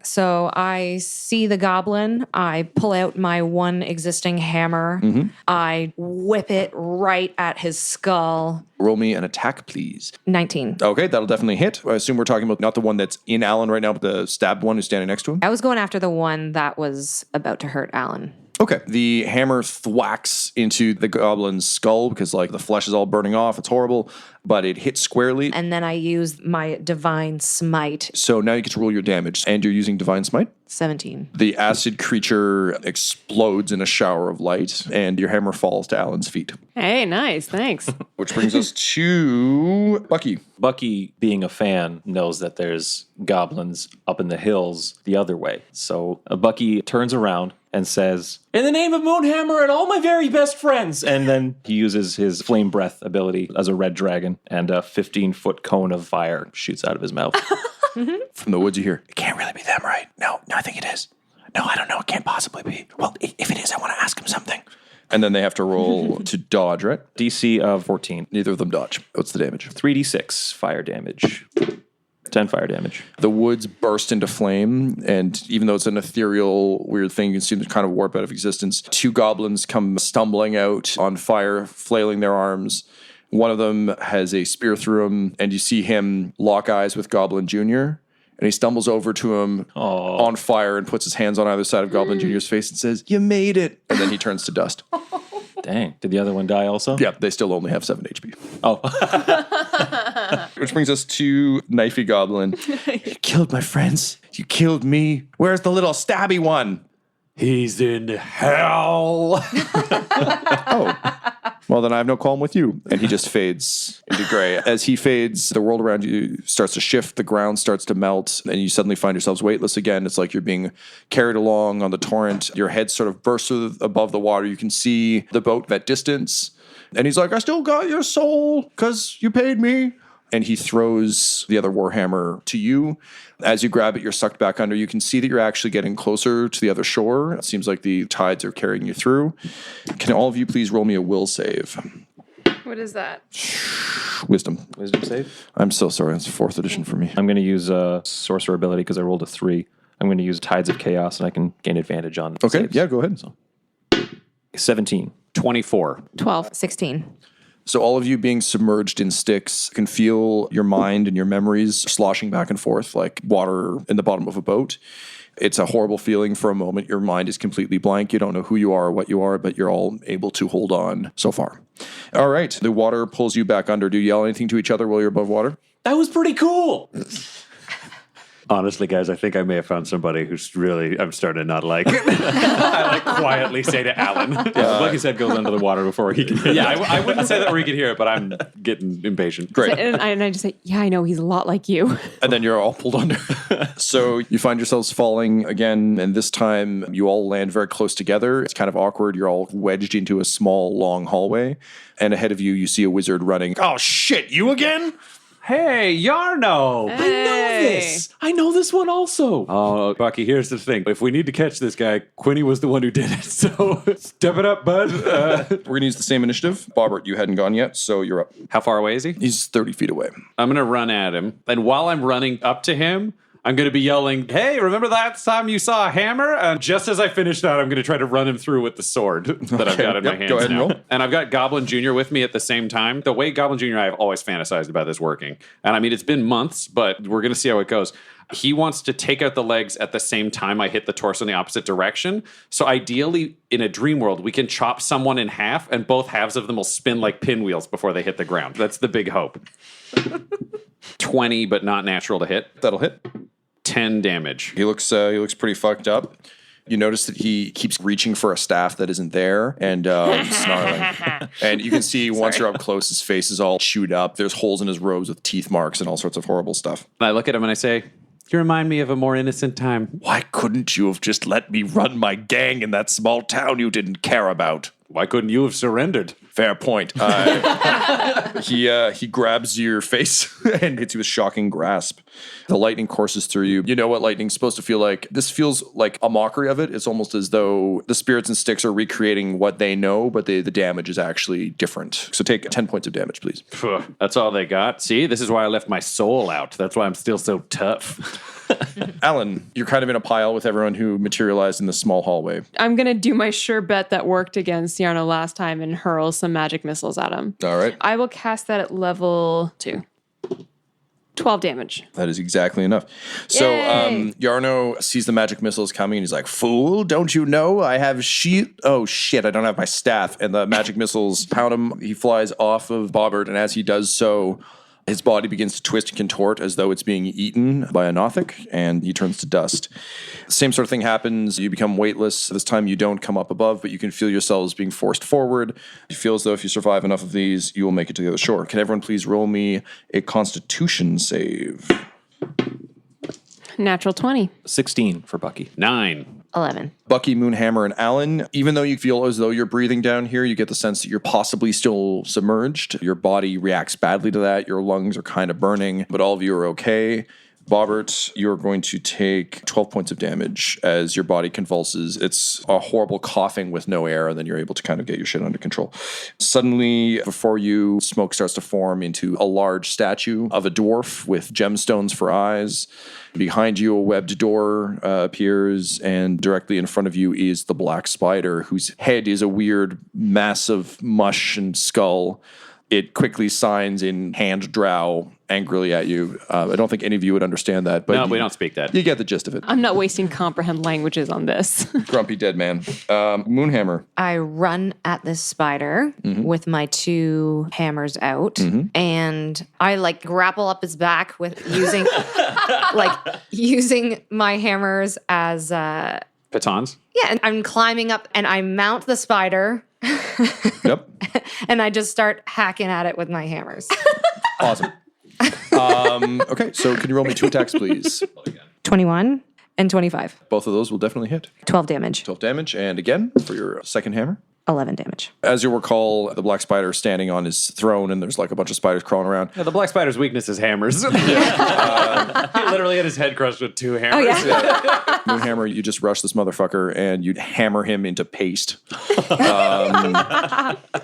So I see the goblin. I pull out my one existing hammer. I whip it right at his skull. Roll me an attack, please. 19. Okay, that'll definitely hit. I assume we're talking about not the one that's in Alan right now, but the stabbed one who's standing next to him. I was going after the one that was about to hurt Alan. Okay. The hammer thwacks into the goblin's skull because, like, the flesh is all burning off. It's horrible, but it hits squarely. And then I use my divine smite. So now you get to roll your damage, and you're using Divine Smite. 17. The acid creature explodes in a shower of light, and your hammer falls to Alan's feet. Hey, nice. Thanks. Which brings us to Bucky. Bucky, being a fan, knows that there's goblins up in the hills the other way. So Bucky turns around and says, "In the name of Moonhammer and all my very best friends." And then he uses his flame breath ability as a red dragon, and a 15-foot cone of fire shoots out of his mouth. From the woods you hear, "It can't really be them, right? No, I think it is. No, I don't know. It can't possibly be. Well, if it is, I want to ask him something." And then they have to roll to dodge, right? DC of 14. Neither of them dodge. What's the damage? 3d6 fire damage. 10 fire damage. The woods burst into flame, and even though it's an ethereal, weird thing, you can see them kind of warp out of existence. 2 goblins come stumbling out on fire, flailing their arms. One of them has a spear through him, and you see him lock eyes with Goblin Jr., and he stumbles over to him on fire and puts his hands on either side of Goblin Jr.'s face and says, "You made it." And then he turns to dust. Dang. Did the other one die also? Yeah, they still only have 7 HP. Oh. Which brings us to Knifey Goblin. "You killed my friends. You killed me. Where's the little stabby one?" He's in hell. "Oh, well, then I have no qualm with you." And he just fades into gray. As he fades, the world around you starts to shift, the ground starts to melt, and you suddenly find yourselves weightless again. It's like you're being carried along on the torrent. Your head sort of bursts above the water. You can see the boat at distance. And he's like, "I still got your soul because you paid me." And he throws the other warhammer to you. As you grab it, you're sucked back under. You can see that you're actually getting closer to the other shore. It seems like the tides are carrying you through. Can all of you please roll me a will save? What is that? Wisdom. Wisdom save? I'm so sorry. It's 4th edition for me. I'm going to use a sorcerer ability because I rolled a 3. I'm going to use Tides of Chaos, and I can gain advantage on Okay, saves. yeah, go ahead. 17. 24. 12. 16. So all of you being submerged in Styx can feel your mind and your memories sloshing back and forth like water in the bottom of a boat. It's a horrible feeling for a moment. Your mind is completely blank. You don't know who you are or what you are, but you're all able to hold on so far. All right. The water pulls you back under. Do you yell anything to each other while you're above water? That was pretty cool. Honestly, guys, I think I may have found somebody who's really, I'm starting to not like. I like quietly say to Alan. Yeah, like his head goes under the water before he can. Yeah, I wouldn't say that where he could hear it, but I'm getting impatient. Great. And I just say, yeah, I know, he's a lot like you. And then you're all pulled under. So you find yourselves falling again, and this time you all land very close together. It's kind of awkward. You're all wedged into a small, long hallway. And ahead of you, you see a wizard running. "Oh, shit, you again?" Hey, Yarno! I know this. I know this one also. Oh, Bucky, here's the thing. If we need to catch this guy, Quinny was the one who did it. So step it up, bud. We're going to use the same initiative. Bobbert, you hadn't gone yet, so you're up. How far away is he? He's 30 feet away. I'm going to run at him. And while I'm running up to him, I'm going to be yelling, "Hey, remember that time you saw a hammer?" And just as I finish that, I'm going to try to run him through with the sword that I've got in my hands go ahead and now. roll. And I've got Goblin Jr. with me at the same time. The way Goblin Jr. I've always fantasized about this working. And I mean, it's been months, but we're going to see how it goes. He wants to take out the legs at the same time I hit the torso in the opposite direction. So ideally, in a dream world, we can chop someone in half and both halves of them will spin like pinwheels before they hit the ground. That's the big hope. 20, but not natural to hit. That'll hit. 10 damage. He looks pretty fucked up. You notice that he keeps reaching for a staff that isn't there and snarling. And you can see once you're up close, his face is all chewed up. There's holes in his robes with teeth marks and all sorts of horrible stuff. And I look at him and I say, "You remind me of a more innocent time." Why couldn't you have just let me run my gang in that small town you didn't care about? Why couldn't you have surrendered? Fair point. He grabs your face and hits you with shocking grasp. The lightning courses through you. You know what lightning's supposed to feel like. This feels like a mockery of it. It's almost as though the spirits and Styx are recreating what they know, but the damage is actually different. So take 10 points of damage, please. Phew, that's all they got. See, this is why I left my soul out. That's why I'm still so tough. Alan, you're kind of in a pile with everyone who materialized in this small hallway. I'm going to do my sure bet that worked against Yarno last time and hurl some magic missiles at him. All right. I will cast that at level 2. 12 damage. That is exactly enough. So Yay! Yarno sees the magic missiles coming and he's like, "Fool, don't you know I have oh shit, I don't have my staff." And the magic missiles pound him. He flies off of Bobbert, and as he does so, his body begins to twist and contort as though it's being eaten by a Nothic, and he turns to dust. Same sort of thing happens. You become weightless. This time you don't come up above, but you can feel yourselves being forced forward. You feel as though if you survive enough of these, you will make it to the other shore. Can everyone please roll me a Constitution save? Natural 20. 16 for Bucky. 9. 11. Bucky, Moonhammer, and Alan, even though you feel as though you're breathing down here, you get the sense that you're possibly still submerged. Your body reacts badly to that. Your lungs are kind of burning, but all of you are okay. Bobbert, you're going to take 12 points of damage as your body convulses. It's a horrible coughing with no air, and then you're able to kind of get your shit under control. Suddenly, before you, smoke starts to form into a large statue of a dwarf with gemstones for eyes. Behind you, a webbed door appears, and directly in front of you is the black spider, whose head is a weird mass of mush and skull. It quickly signs in hand drow angrily at you. I don't think any of you would understand that. But No, we don't speak that. You get the gist of it. I'm not wasting comprehend languages on this. Grumpy dead man. Moonhammer. I run at this spider with my 2 hammers out, and I like grapple up his back with using my hammers as Pitons? yeah, and I'm climbing up and I mount the spider. Yep. And I just start hacking at it with my hammers. Awesome. Okay, so can you roll me 2 attacks, please? 21 and 25. Both of those will definitely hit. 12 damage. 12 damage. And again, for your second hammer. 11 damage. As you'll recall, the black spider is standing on his throne, and there's like a bunch of spiders crawling around. Yeah, the black spider's weakness is hammers. He literally had his head crushed with 2 hammers. Oh, yeah. Moonhammer, you just rush this motherfucker, and you hammer him into paste.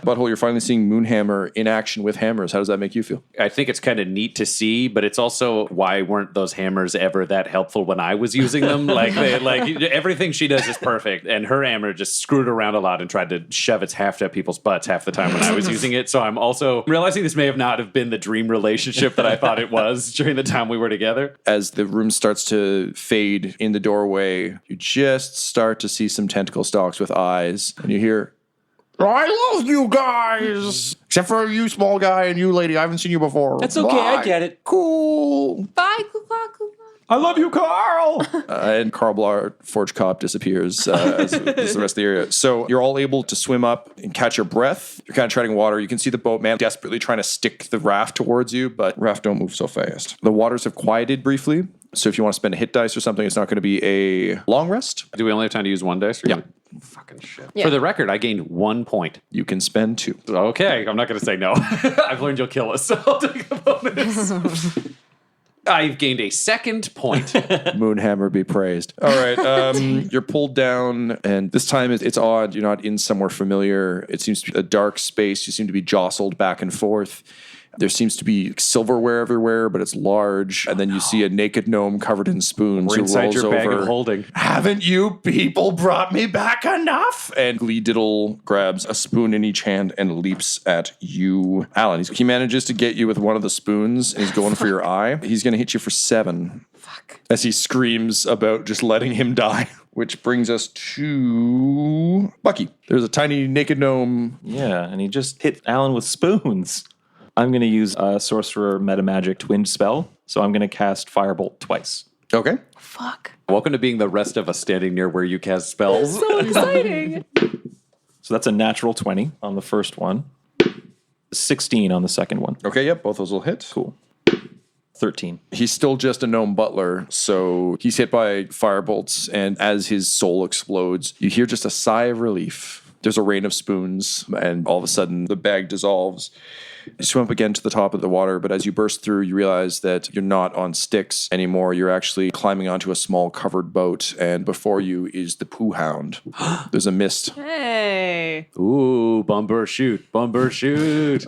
Butthole, you're finally seeing Moonhammer in action with hammers. How does that make you feel? I think it's kind of neat to see, but it's also why weren't those hammers ever that helpful when I was using them? Like everything she does is perfect, and her hammer just screwed around a lot and tried to shove its haft at people's butts half the time when I was using it. So I'm also realizing this may have not have been the dream relationship that I thought it was during the time we were together. As the room starts to fade in the doorway, you just start to see some tentacle stalks with eyes, and you hear, I love you guys! Except for you, small guy, and you, lady. I haven't seen you before. That's okay. Bye. I get it. Cool. Bye. I love you, Carl. And Carl Blart, Forge Cop, disappears as the rest of the area. So you're all able to swim up and catch your breath. You're kind of treading water. You can see the boatman desperately trying to stick the raft towards you, but raft don't move so fast. The waters have quieted briefly. So if you want to spend a hit dice or something, it's not going to be a long rest. Do we only have time to use 1 dice? Yeah. Fucking shit. Yeah. For the record, I gained 1 point. You can spend 2. Okay, I'm not going to say no. I've learned you'll kill us, so I'll take the bonus. I've gained a 2nd point. Moonhammer be praised. All right. You're pulled down, and this time it's odd. You're not in somewhere familiar. It seems to be a dark space. You seem to be jostled back and forth. There seems to be silverware everywhere, but it's large. And then you see a naked gnome covered in spoons We're who inside rolls your bag over. of holding. Haven't you people brought me back enough? And Glee Diddle grabs a spoon in each hand and leaps at you, Alan. He manages to get you with one of the spoons, and he's going for your eye. He's going to hit you for 7. Fuck. As he screams about just letting him die. Which brings us to Bucky. There's a tiny naked gnome. Yeah, and he just hit Alan with spoons. I'm going to use a sorcerer metamagic twin spell, so I'm going to cast Firebolt twice. Okay. Fuck. Welcome to being the rest of us standing near where you cast spells. So exciting. So that's a natural 20 on the first one, 16 on the second one. Okay, yep, both those will hit. Cool. 13. He's still just a gnome butler, so he's hit by firebolts, and as his soul explodes, you hear just a sigh of relief. There's a rain of spoons, and all of a sudden, the bag dissolves. You swim up again to the top of the water, but as you burst through, you realize that you're not on sticks anymore. You're actually climbing onto a small covered boat, and before you is the poo hound. There's a mist. Hey. Ooh, bumper shoot. Technically,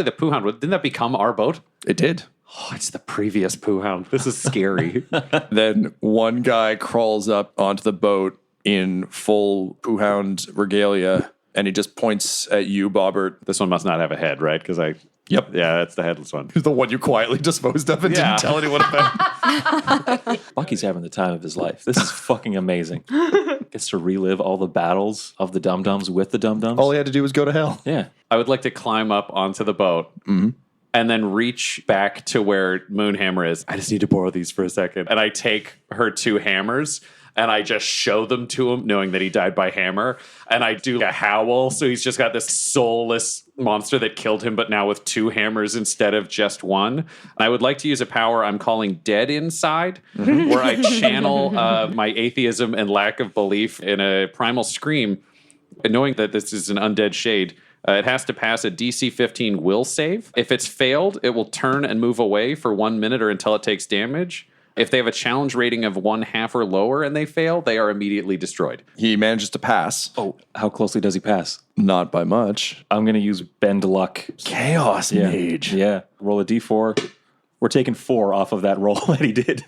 the poo hound, didn't that become our boat? It did. Oh, it's the previous poo hound. This is scary. Then one guy crawls up onto the boat in full poo hound regalia, and he just points at you, Bobbert. This one must not have a head, right? Because Yep. yeah, that's the headless one. The one you quietly disposed of and Yeah. didn't tell anyone about. Bucky's having the time of his life. This is fucking amazing. Gets to relive all the battles of the Dum-Dums with the Dum-Dums. All he had to do was go to hell. Yeah. I would like to climb up onto the boat and then reach back to where Moonhammer is. I just need to borrow these for a second. And I take her 2 hammers and I just show them to him, knowing that he died by hammer. And I do a howl, so he's just got this soulless monster that killed him, but now with 2 hammers instead of just 1. And I would like to use a power I'm calling Dead Inside, where I channel my atheism and lack of belief in a primal scream, and knowing that this is an undead shade. It has to pass a DC 15 will save. If it's failed, it will turn and move away for 1 minute or until it takes damage. If they have a challenge rating of 1/2 or lower and they fail, they are immediately destroyed. He manages to pass. Oh, how closely does he pass? Not by much. I'm going to use Bend Luck. Chaos Mage. Yeah. Roll a d4. We're taking 4 off of that roll that he did.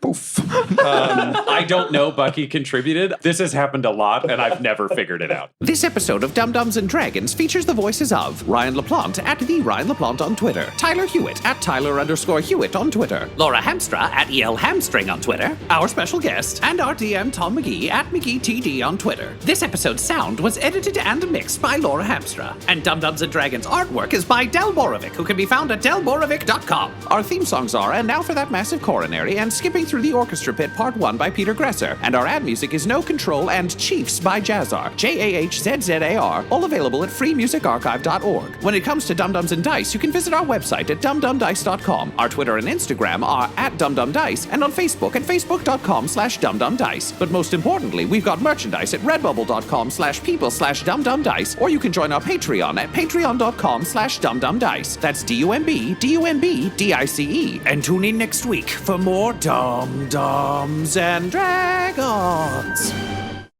Poof. I don't know Bucky contributed. This has happened a lot, and I've never figured it out. This episode of Dum-Dums and Dragons features the voices of Ryan LaPlante at the Ryan LaPlante on Twitter, Tyler Hewitt at Tyler_Hewitt on Twitter, Laura Hamstra at EL Hamstring on Twitter, our special guest, and our DM Tom McGee at McGeeTD on Twitter. This episode's sound was edited and mixed by Laura Hamstra, and Dum-Dums and Dragons artwork is by Del Borovic, who can be found at delborovic.com. Our theme songs are And Now for That Massive Coronary and Skipping Through the Orchestra Pit Part 1 by Peter Gresser, and our ad music is No Control and Chiefs by Jazzar, JAHZZAR, all available at freemusicarchive.org. When it comes to Dum-Dums and Dice, you can visit our website at dumdumdice.com. Our Twitter and Instagram are at dumdumdice, and on Facebook at facebook.com/dumdumdice. But most importantly, we've got merchandise at redbubble.com/people/dumdumdice, or you can join our Patreon at patreon.com/dumdumdice. That's DUMBDUMBDICE. And tune in next week for more Dum-Dums and Dragons.